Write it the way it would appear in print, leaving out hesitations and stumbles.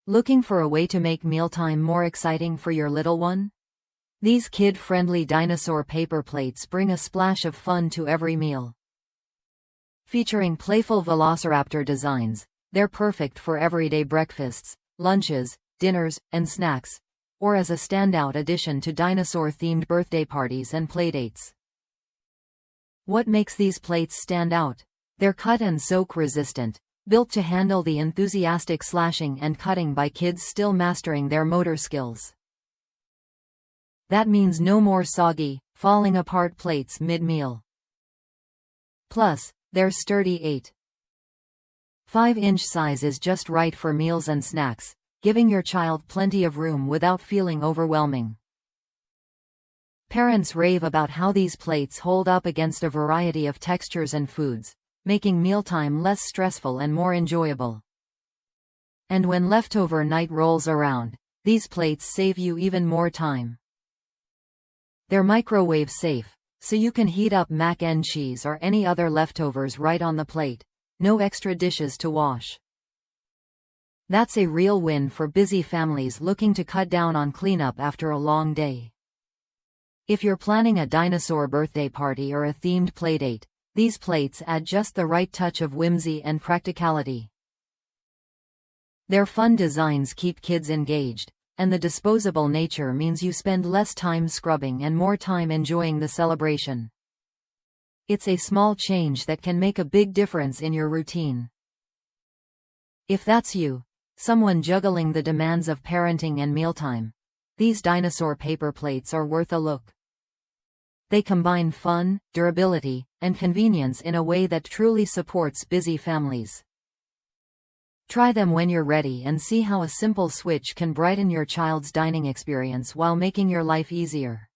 Looking for a way to make mealtime more exciting for your little one? These kid-friendly dinosaur paper plates bring a splash of fun to every meal. Featuring playful velociraptor designs, they're perfect for everyday breakfasts, lunches, dinners, and snacks, or as a standout addition to dinosaur-themed birthday parties and playdates. What makes these plates stand out? They're cut and soak resistant, built to handle the enthusiastic slashing and cutting by kids still mastering their motor skills. That means no more soggy, falling apart plates mid-meal. Plus, their sturdy 8.5-inch size is just right for meals and snacks, giving your child plenty of room without feeling overwhelming. Parents rave about how these plates hold up against a variety of textures and foods, making mealtime less stressful and more enjoyable. And when leftover night rolls around, these plates save you even more time. They're microwave safe, so you can heat up mac and cheese or any other leftovers right on the plate, no extra dishes to wash. That's a real win for busy families looking to cut down on cleanup after a long day. If you're planning a dinosaur birthday party or a themed playdate, these plates add just the right touch of whimsy and practicality. Their fun designs keep kids engaged, and the disposable nature means you spend less time scrubbing and more time enjoying the celebration. It's a small change that can make a big difference in your routine. If that's you, someone juggling the demands of parenting and mealtime, these dinosaur paper plates are worth a look. They combine fun, durability, and convenience in a way that truly supports busy families. Try them when you're ready and see how a simple switch can brighten your child's dining experience while making your life easier.